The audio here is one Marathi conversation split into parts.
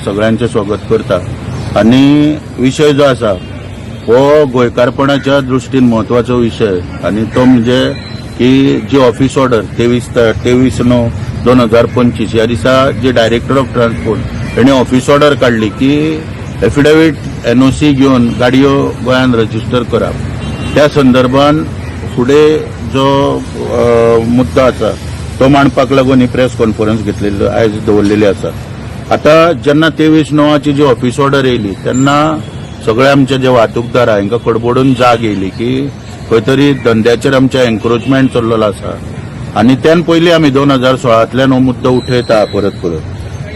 सगळ्यांचे स्वागत करता। आणि विषय जो आसा हो गोंयकारपणाच्या दृश्टीन महत्वाचो विषय आणि तो म्हणजे की जी ऑफिस ऑर्डर 23/9/2025 ह्या दिसा जे डायरेक्टर ऑफ ट्रान्सपोर्ट यांनी ऑफिस ऑर्डर काढली की एफिडेविट NOC घेऊन गाडयो गोंयान रजिस्टर करप, त्या संदर्भान फुडे जो मुद्दा आसा तो मांडपाक लागून ही प्रेस कॉन्फरन्स घेतलेली आयज दवरलेली आसा। आता जेन्ना 23/9 जी ऑफिस ऑर्डर येयली तेन्ना सगळे आमचे जे वाहतूकदार हांकां कडबडून जाग येयली की खंय तरी धंद्याचेर आमच्या एन्क्रोचमेंट चल्लेलो आसा आनी त्यान पयलीं आमी 2016तल्यान हो मुद्दो उठयता परत।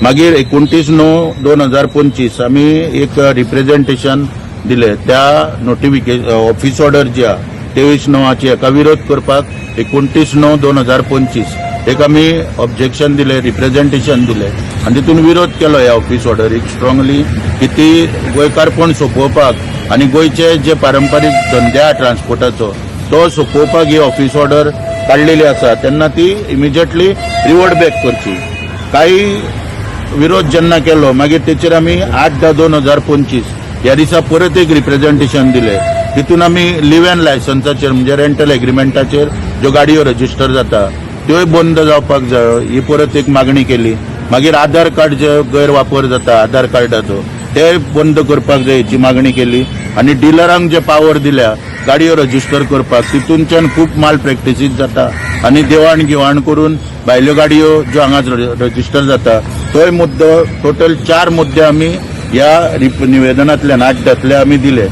मागीर 29/9/2025 आमी एक रिप्रेझेंटेशन दिले त्या नोटिफिकेशन ऑफिस ऑर्डर जी आहा 23/9 हेका विरोध करपाक 29/9/2025 एक आमी ऑब्जेक्शन दिले, रिप्रेझेंटेशन दिले आनी तितून विरोध केलो ह्या ऑफिस ऑर्डरीक स्ट्रॉंगली की ती गोंयकारपण सोंपोवपाक आनी गोंयचे जे पारंपारीक धंदे आहा ट्रान्सपोर्टाचो तो सोंपोवपाक ही ऑफिस ऑर्डर काडलेली आसा तेन्ना ती इमिजिएटली रिवर्ट बॅक करची। काही विरोध जेन्ना केलो मागीर तेचेर आमी 8/10/2025 ह्या दिसा परत एक रिप्रेझेंटेशन दिले। तितून आमी लिव्ह एन लायसन्साचेर म्हणजे रेंटल एग्रीमेंटाचेर ज्यो गाडयो रजिस्टर जाता त्योय बंद जावपाक जाय ही परत एक मागणी केली। मागीर आधार कार्ड जे गैरवापर जाता आधार कार्डाचो ते बंद करपाक जाय हाची मागणी केली आनी डिलरांक जे पावर दिल्या गाडयो रजिस्टर करपाक तितूनच्यान खूब माल प्रॅक्टिसीस जाता आनी देवाण घेवाण करून भायल्यो गाडयो ज्यो हांगा रजिस्टर जाता तोय मुद्दो टोटल 4 मुद्दे आमी ह्या निवेदनांतल्यान 8 आमी दिले।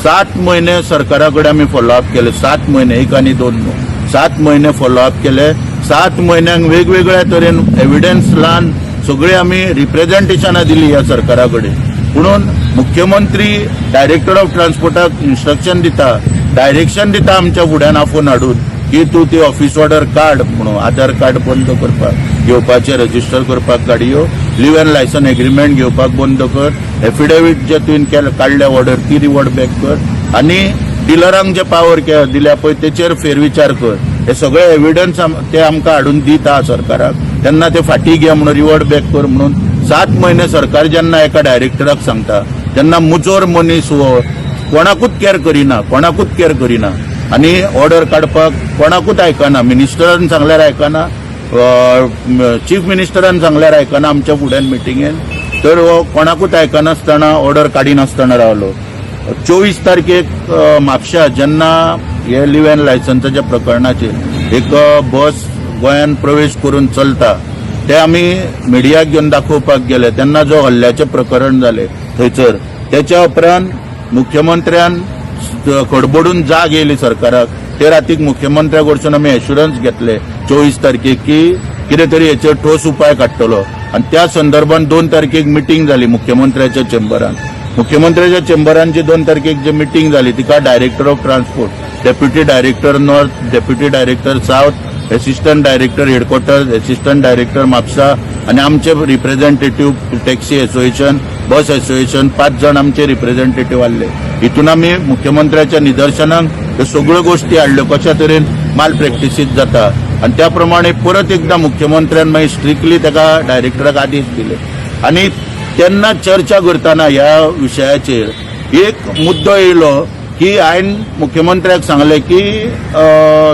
7 म्हयने सरकाराकडे आमी फॉलोअप केले, 7 म्हयने 1 आनी 2 न्हू 7 म्हयने फॉलोअप केले। 7 म्हयन्यांक वेगवेगळ्या तरेन एविडन्स लावन सगळे आमी रिप्रेझेंटेशनां दिली ह्या सरकाराकडे। म्हणून मुख्यमंत्री डायरेक्टर ऑफ ट्रान्सपोर्टाक इन्स्ट्रक्शन दिता, डायरेक्शन दिता आमच्या फुड्यान आफोन हाडून की तूं ती ऑफिस ऑर्डर काड म्हणून आधार कार्ड बंद करपाक घेवपाचे रजिस्टर करपाक गाडयो, लिव्ह एन लायसन एग्रीमेंट घेवपाक बंद कर, एफिडेविट जे तुवें काडल्या ऑर्डर ती रिवर्ट बॅक कर आनी डिलरांक जे पावर दिल्या पळय तेचेर फेरविचार कर। हे सगळे एविडन्स ते आमकां हाडून दिता सरकाराक तेन्ना ते फाटीं घे म्हणून रिवर्ट बॅक कर म्हणून 7 म्हयने सरकार जेन्ना एका डायरेक्टराक सांगता तेन्ना मुजोर मनीस हो कोणाकूच केअर करिना आनी ऑर्डर काडपाक कोणाकूच आयकना। मिनिस्टरान सांगल्यार आयकना, चीफ मिनिस्टरान सांगल्यार आयकना आमच्या फुड्यान मिटिंगेन, तर हो कोणाकूच आयकनासतना ऑर्डर काडिनासतना रावलो। 24 तारखेक म्हापशा जेन्ना हे लिव्ह एन लायसन्साच्या प्रकरणाचेर एक बस गोंयान प्रवेश करून चलता ते आमी मिडियाक घेवन दाखोवपाक गेले तेन्ना जो हल्ल्याचें प्रकरण जालें थंयसर त्याच्या उपरांत मुख्यमंत्र्यान खडबडून जाग येयली सरकाराक। ते रातीक मुख्यमंत्र्या कडसून आमी एश्युरन्स घेतले 24 तारखेक की कितें तरी हेचेर ठोस उपाय काडटलो आनी त्या संदर्भान 2 तारखेक मिटींग जाली मुख्यमंत्र्याच्या चेंबरान। मुख्यमंत्र्याच्या चेंबरान जी 2 तारखेक जी मिटींग जाली तिका director of transport, deputy director north, deputy director south, assistant director headquarters, assistant director Mapusa आनी आमचे रिप्रेझेंटेटिव्ह टॅक्सी असोसिएशन, बस असोसिएशन 5 जण आमचे रिप्रेझेंटेटिव्ह आसले। हितून आमी मुख्यमंत्र्याच्या निदर्शनाक ह्यो सगळ्यो गोष्टी हाडल्यो कशा तरेन माल प्रॅक्टिसीस जाता आनी त्या प्रमाणे परत एकदां मुख्यमंत्र्यान मागीर स्ट्रिक्टली ताका डायरेक्टराक आदेश दिले आनी तेन्ना चर्चा करतना ह्या विशयाचेर एक मुद्दो येयलो की हांवें मुख्यमंत्र्याक सांगलें की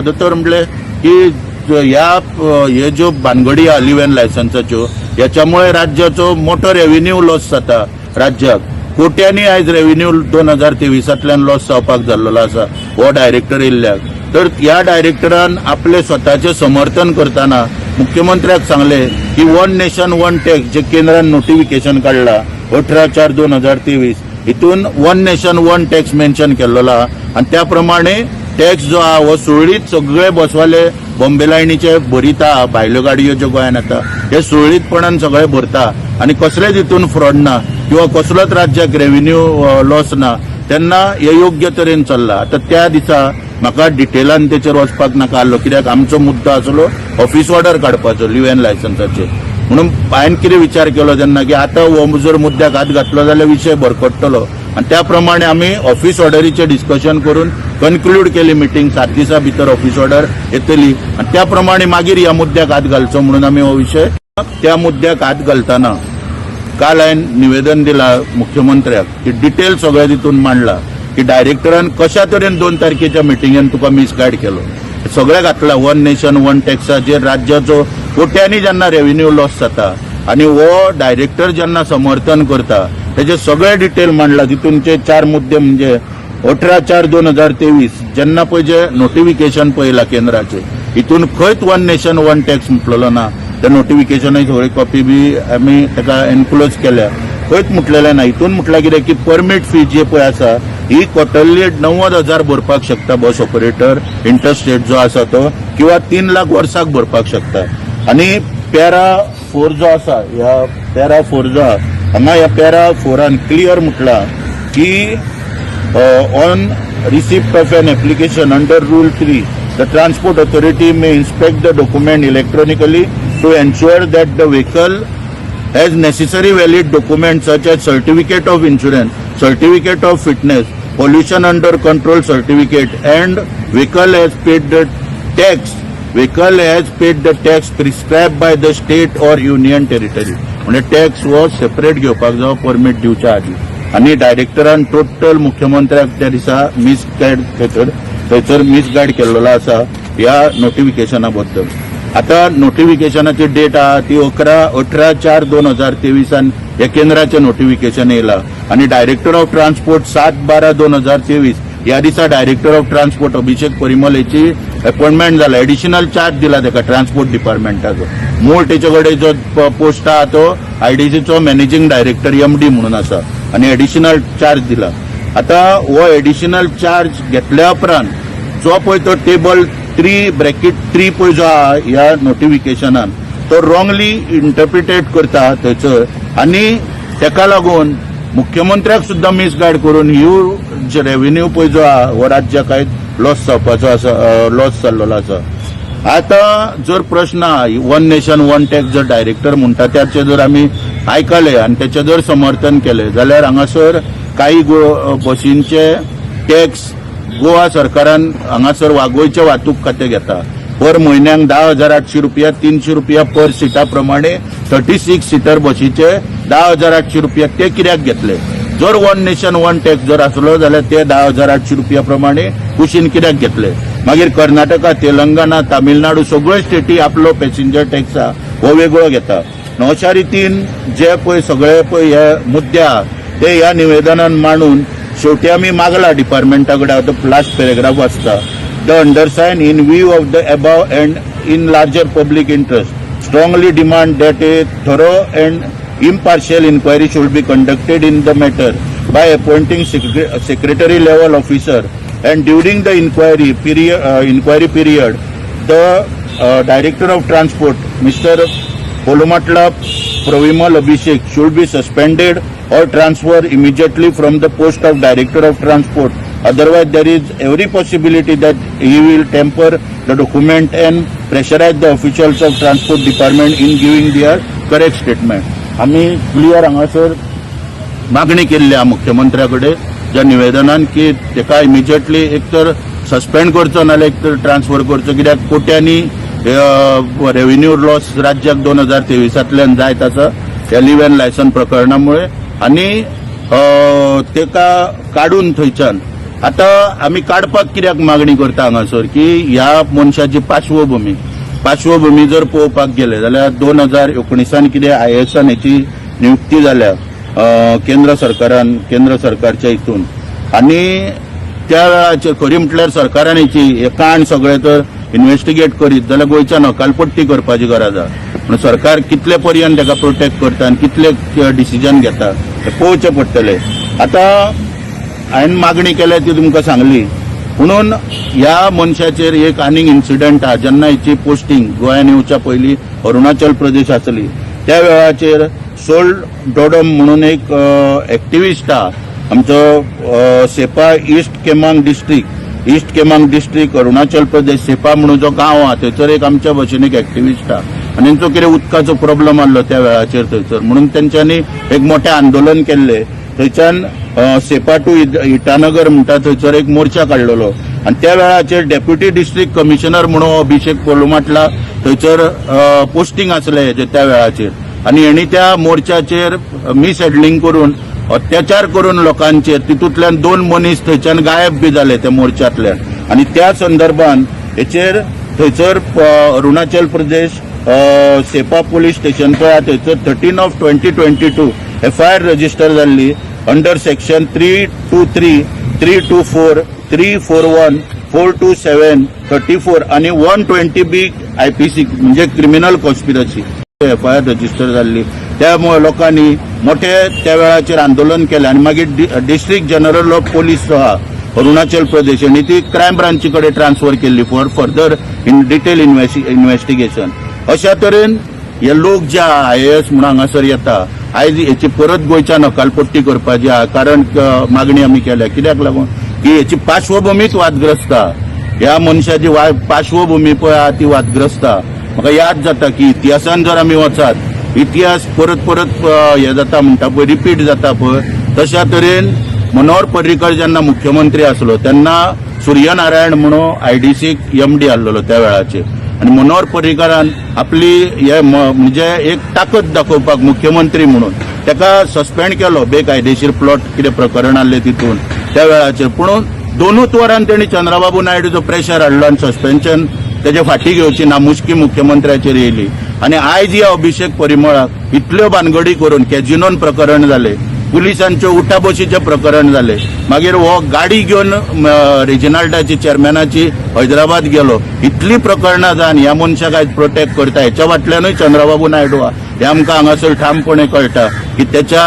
दोतोर म्हणलें की हे ज्यो भानगडी आहा लिव्ह एन लायसन्साच्यो याच्यामुळे राज्याचो मोठो रेव्हेन्यू लॉस जाता। राज्याक कोट्यांनी आयज रेव्हेन्यू 2023तल्यान लॉस जावपाक जाल्लो आसा हो डायरेक्टर येयल्ल्याक। तर ह्या डायरेक्टरान आपले स्वताचे समर्थन करतना मुख्यमंत्र्याक सांगले की 1 नेशन 1 टॅक्स जे केंद्रान नोटिफिकेशन काडला 18/4/2023 हितून 1 नेशन 1 टॅक्स मेन्शन केल्लो आनी त्या प्रमाणे टॅक्स जो आहा हो सुरळीत सगळे बसवाले बॉम्बे लायनीचे भरिता, भायल्यो गाडयो ज्यो गोंयान येता हे सुरळीतपणान सगळे भरता आनी कसलेच हितून फ्रॉड ना किंवा कसलोच राज्याक रेव्हेन्यू लॉस ना तेन्ना हे योग्य तरेन चल्ला। आतां त्या दिसा म्हाका डिटेलान तेचेर वचपाक नाका आसलो कित्याक आमचो मुद्दो आसलो ऑफिस ऑर्डर काडपाचो लिव्ह एन लायसन्साचेर। म्हणून हांवें कितें विचार केलो तेन्ना की आतां हो जर मुद्द्याक हात घातलो जाल्यार विशय भरकटतलो आनी त्या प्रमाणे आमी ऑफिस ऑर्डरीचें डिस्कशन करून कन्क्लूड केली मिटींग 7 दिसां भितर ऑफिस ऑर्डर येतली आनी त्या प्रमाणे मागीर ह्या मुद्द्याक हात घालचो म्हणून आमी हो विशय त्या मुद्द्याक हात घालतना काल हांवें निवेदन दिला मुख्यमंत्र्याक की डिटेल सगळें तितून मांडला की डायरेक्टरान कशा तरेन 2 तारखेच्या मिटिंगेन तुका मिसगायड केलो सगळें घातला वन नेशन वन टॅक्साचेर राज्याचो कोट्यांनी जेन्ना रेव्हेन्यू लॉस जाता आनी हो डायरेक्टर जेन्ना समर्थन करता तेजे सगळे डिटेल मांडला तितूनचे 4 मुद्दे म्हणजे 18/4/2023 जेन्ना पळय जे नोटिफिकेशन पळयला केंद्राचे हितून खंयच वन नेशन वन टॅक्स म्हटलेलो ना त्या नोटिफिकेशनाची सगळी कॉपी बी आमी ताका एनक्लोज केल्या खंयच म्हटलेलें ना हितून म्हटल्यार कितें की परमीट फी जी पळय आसा ही क्वार्टरली 90,000 भरपाक शकता बस ऑपरेटर इंटरस्टेट जो आसा तो किंवा 3 लाख वर्साक भरपाक शकता आणि पॅरा 4 जो आसा ह्या पॅरा 4 जो आहा हांगा ह्या पॅरा 4 क्लियर म्हटला की on receipt of an application under Rule 3, the Transport Authority may inspect the document electronically to ensure that the vehicle has necessary valid documents such as certificate of insurance, certificate of fitness, pollution under control certificate, and vehicle has paid the tax. Vehicle has paid the tax prescribed by the state or union territory. म्हणजे टॅक्स वो सेपरेट घेवपाक जाय परमीट दिवच्या आधी आणि डायरेक्टरान टोटल मुख्यमंत्र्याक त्या दिसा मिसगायड थंयसर मिसगायड केल्लो आसा ह्या नोटिफिकेशना बद्दल. आता नोटिफिकेशनाची डेट आहा ती 18/4/2023 हे केंद्राचे नोटिफिकेशन येयला आणि डायरेक्टर ऑफ ट्रान्सपोर्ट 7/12/2023 ह्या दिसा डायरेक्टर ऑफ ट्रान्सपोर्ट अभिषेक परिमल हेची अपॉइंटमेंट जाला एडिशनल चार्ज दिला ताका ट्रान्सपोर्ट डिपार्टमेंटाचो मूळ तेचे कडेन जो पोस्ट आहा तो आयडीसीचो मॅनेजिंग डायरेक्टर MD म्हणून आसा आणि एडिशनल चार्ज दिला. आता हो एडिशनल चार्ज घेतल्या उपरांत जो पळय तो टेबल 3(3) पळय जो आहा ह्या नोटिफिकेशनान तो रॉंगली इंटरप्रिटेट करता थंयसर आणि तेका लागून मुख्यमंत्र्याक सुद्धा मिसगायड करून ह्यो रेव्हेन्यू पळय जो आहा हो राज्याक लॉस जावपाचो आसा लॉस जाल्लो आसा. आता जर प्रश्न वन नेशन वन टॅक्स जर डायरेक्टर म्हणटा त्याचे जर आमी आयकले आणि त्याचे जर समर्थन केले जाल्यार हांगासर काही बसींचे टॅक्स गोवा सरकारान हांगासर गोंयचे वाहतूक खातें घेता पर म्हयन्याक 10,800 रुपया 300 रुपया पर सिटा प्रमाणे 36 सीटर बसीचे 10,800 रुपया ते कित्याक घेतले. जर वन नेशन वन टॅक्स जर आसलो जाल्यार ते 10,800 रुपया प्रमाणे कुशीन कित्याक घेतले. मागीर कर्नाटका तेलंगणा तामिळनाडू सगळ्यो स्टेटी आपलो पॅसेंजर टॅक्स हो वेगळो घेता. अशा रितीन जे पळय सगळे पळय हे मुद्दे आहा ते ह्या निवेदनान मांडून शेवटी आमी मागला डिपार्टमेंटा कडेन लास्ट पॅरेग्राफ वाचता. The undersigned, in view of the above and in larger public interest, strongly demand that a thorough and impartial inquiry should be conducted in the matter by appointing secretary level officer, and during the inquiry period, the Director of Transport, Mr. Polumatla Provimal Abhishek, should be suspended or transferred immediately from the post of Director of Transport. Otherwise, there is every possibility that he will tamper the document and pressurize the officials of Transport Department in giving their correct statement. आम्ही क्लियर हांगासर मागणी केल्ली आहा मुख्यमंत्र्याकडे ज्या निवेदनान की तेका इमिजिएटली एक तर सस्पेंड करचो नाल्यार एक तर ट्रान्सफर करचो कित्याक कोट्यांनी रेव्हेन्यू लॉस राज्याक 2023 जायत आसा ह्या लिव्ह अँड लायसन प्रकरणामुळे आणि तेका काडून थंयच्यान आता आम्ही काडपाक कित्याक मागणी करता हांगासर की ह्या मनशाची पार्श्वभूमी जर पळोवपाक गेले जाल्यार 2019 कितें IASन हेची नियुक्ती जाल्या केंद्र सरकारच्या हितून आणि त्या वेळाचेर खरी म्हटल्यार सरकारान हेची हे काण सगळे तर इन्व्हेस्टिगेट करीत जाल्यार गोंयच्यान हकालपट्टी करपाची गरज आसा. पूण सरकार कितले पर्यंत ताका प्रोटेक्ट करता आनी कितले डिसिजन घेता हे पळोवचें पडटलें. आता हांवें मागणी केल्या ती तुमकां सांगली म्हणून ह्या मनशाचेर एक आनीक इन्सिडंट आहा जेन्ना हेची पोस्टिंग गोंयान येवच्या पयलीं अरुणाचल प्रदेश आसली त्या वेळाचेर सोल डोडम म्हणून एक एक्टिविस्ट आहा आमचो सेपा ईस्ट केमांग डिस्ट्रिक्ट अरुणाचल प्रदेश सेपा म्हणून जो गांव आहा थंयसर एक आमच्या भशेन एक एक्टिविस्ट आहा आनी तांचो कितें उदकाचो प्रॉब्लेम आसलो त्या वेळाचेर थंयसर म्हणून तेंच्यांनी एक मोठें आंदोलन केल्लें. थंयच्यान सेपा टू इटानगर म्हणटा थंयसर एक मोर्चा काडलेलो आनी त्या वेळाचेर डेप्युटी डिस्ट्रिक्ट कमिशनर म्हणून अभिषेक पोलुमाटला थंयसर पोस्टिंग आसलें हेजे त्या वेळाचेर आणि हेणी त्या मोर्चाचेर मिसहँडलिंग करून अत्याचार करून लोकांचेर तितूंतल्यान 2 मनीस थंयच्यान गायब बी जाले त्या मोर्चांतल्यान आणि त्या संदर्भान हेचेर थंयसर अरुणाचल प्रदेश सेपा पुलीस स्टेशन पळय थंयसर 13/20/22 FIR रजिस्टर जाल्ली अंडर सेक्शन 323, 324, 341, 427, 34 आणि 120B IPC म्हणजे क्रिमिनल कॉन्स्पिरसी FIR रजिस्टर जाल्ली. त्यामुळे लोकांनी मोठे त्या वेळाचेर आंदोलन केले आणि मागीर डिस्ट्रिक्ट जनरल ऑफ पुलीस जो आहा अरुणाचल प्रदेश आणि ती क्रायम ब्रांची कडेन ट्रान्सफर केल्ली for further in detail investigation. अशा तरेन हे लोक जे IAS म्हणून हांगासर येता आयज हेची परत गोंयच्यान हकालपट्टी करपाची आहा. कारण मागणी आमी केल्या कित्याक लागून की हेची पार्श्वभूमीच वादग्रस्त आहा. ह्या मनशाची पार्श्वभूमी पळय आहा ती वादग्रस्त आहा. म्हाका याद जाता की इतिहासान जर आमी वचात इतिहास परत परत हे जाता म्हणटा पळय रिपीट जाता पळय तशा तरेन मनोहर पर्रीकर जेन्ना मुख्यमंत्री आसलो तेन्ना सूर्यनारायण म्हणून IDCक MD आसलेलो त्या वेळाचेर आणि मनोहर पर्रीकरान आपली हे म्हणजे एक ताकद दाखोवपाक मुख्यमंत्री म्हणून ताका सस्पेंड केलो बेकायदेशीर प्लॉट कितें प्रकरण आसलें तितून त्या वेळाचेर. पूण 2च वरान तेणी चंद्रबाबू नायडूचो प्रेशर हाडलो आणि सस्पेन्शन तेजे फाटी घेवची नामुष्की मुख्यमंत्र्याचेर येयली. आणि आयज ह्या अभिषेक परिमळाक इतल्यो भानगडी करून कॅजिनोन प्रकरण जाले पुलिसांच्यो उठाबशीचे प्रकरण जाले मागीर हो गाडी घेवन रिजनल्टाची चेअरमॅनाची हैदराबाद गेलो इतली प्रकरणां जावन ह्या मनशाक आयज प्रोटेक्ट करता हेच्या फाटल्यानूय चंद्रबाबू नायडू हे आमकां हांगासर ठामपणे कळटा की त्याच्या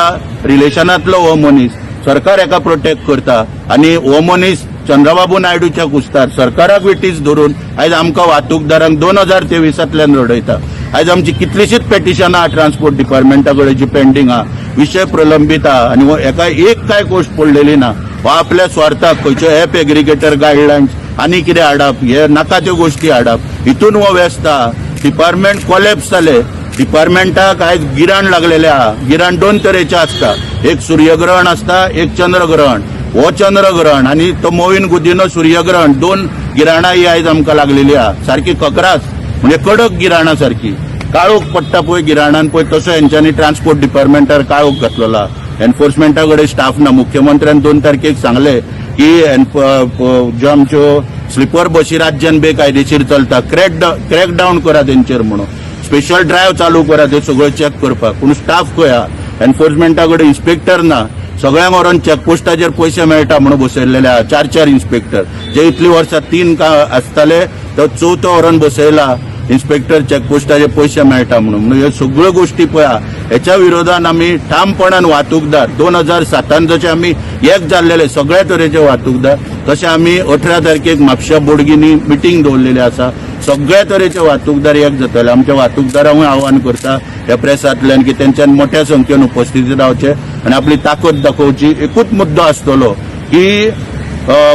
रिलेशनांतलो हो मनीस सरकार हेका प्रोटेक्ट करता आणि हो मनीस चंद्रबाबू नायडूच्या कुस्तार सरकाराक विटीस धरून आयज आमकां वाहतूकदारांक 2023 रडयता. आयज आमची कितलीशीच पेटिशनां ट्रान्सपोर्ट डिपार्टमेंटा कडेन जी पेंडींग आहा विषय प्रलंबीत आहा आणि हेका एक काय गोष्ट पडलेली ना. हो आपल्या स्वार्थाक खंयच्यो ॲप एग्रिगेटर गायडलायन्स आनी कितें हाडप हे नाका त्यो गोष्टी हाडप हितून हो व्यस्त आहा. डिपार्टमेंट कोलॅप्स जाले. डिपार्टमेंटाक आयज गिराण लागलेले आहा. गिराण 2 तरेचे आसता एक सूर्यग्रहण आसता एक चंद्रग्रहण. हो चंद्रग्रहण आणि तो मोविन गुदिनो सूर्यग्रहण 2 गिराणां ही आयज आमकां लागलेली आहा. सारखी ककरास म्हणजे कडक गिराणां सारखी काळोख पडटा पळय गिराणान पळय तसो हेंच्यांनी ट्रान्सपोर्ट डिपार्टमेंटार काळोख घातलेला. एन्फोर्समेंटा कडेन स्टाफ ना. मुख्यमंत्र्यान 2 तारखेक सांगले की ज्यो आमच्यो स्लिपर बसी राज्यान बेकायदेशीर चलता क्रॅकडाऊन करा तेंचेर म्हणून स्पेशल ड्रायव्ह चालू करा ते सगळं चॅक करपाक. पूण स्टाफ खंय आहा एन्फोर्समेंटा कडेन इन्स्पेक्टर ना. सगळ्यांक व्हरून चॅकपोस्टाचेर पयशे मेळटा म्हणून बसयल्लेले आहा 4 इन्स्पेक्टर जे इतली वर्सां 3 आसताले तो 4थो व्हरून बसयला इन्स्पेक्टर चॅकपोस्टाचे पयशे मेळटा म्हणून ह्यो सगळ्यो गोष्टी पळया हेच्या विरोधान आमी ठामपणान वाहतूकदार 2007 जशे आमी एक जाल्लेले सगळ्या तरेचे वाहतूकदार तशें आमी 18 तारखेक म्हापशा बोडगिनी मिटींग दवरलेली आसा. सगळ्या तरेचे वाहतूकदार एक जातले. आमच्या वाहतूकदारांकूय आव्हान करता ह्या प्रेसांतल्यान की तेंच्यान मोठ्या संख्येन उपस्थिती रावचे आणि आपली ताकद दाखोवची. एकूच मुद्दो आसतलो की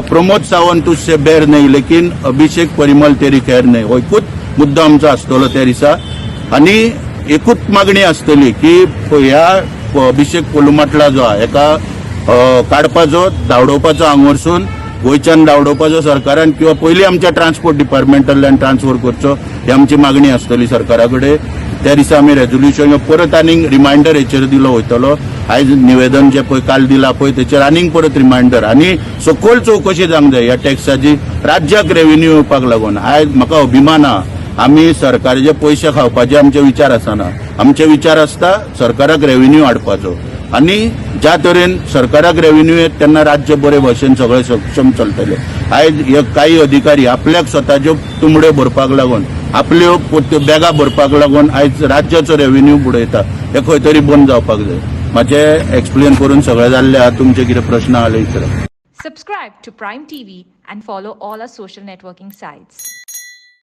प्रमोद सावंत तुझसे बेर नहीं लेकिन अभिषेक परिमल तेरी खैर नहीं हो एकूच मुद्दो आमचो आसतलो त्या दिसा. आणि एकूच मागणी आसतली की ह्या अभिषेक पोलुमाटला जो आहा हेका काडपाचो धांवडोवपाचो हांग वरसून गोंयच्यान धांवडोवपाचो सरकारान किंवा पयलीं आमच्या ट्रान्सपोर्ट डिपार्टमेंटांतल्यान ट्रान्सफर करचो ही आमची मागणी आसतली सरकारा कडेन. त्या दिसा आमी रेझोल्युशन परत आनीक रिमांयडर हेचेर दिलो वयतलो. आयज निवेदन जे पळय काल दिला पळय तेचेर आनीक परत रिमांयडर आणि सखोल चौकशी जावंक जाय ह्या टॅक्साची राज्याक रेव्हेन्यू येवपाक लागून. आयज म्हाका अभिमान आहा आमी सरकाराचे पयशे खावपाचे आमचे विचार आसना. आमचे विचार आसता सरकाराक रेव्हेन्यू हाडपाचो आणि ज्या तरेन सरकाराक रेव्हेन्यू येत तेन्ना राज्य बरे भशेन सगळे सक्षम चलतले. आयज हे काही अधिकारी आपल्याक स्वताच्यो तुंबड्यो भरपाक लागून आपल्यो बॅगा भरपाक लागून आयज राज्याचो रेव्हेन्यू बुडयता. हे खंय तरी बंद जावपाक जाय. मातशें एक्सप्लेन करून सगळें जाल्लें आहा. तुमचे कितें प्रश्न आले इतर Subscribe to Prime TV and follow all our social networking sites.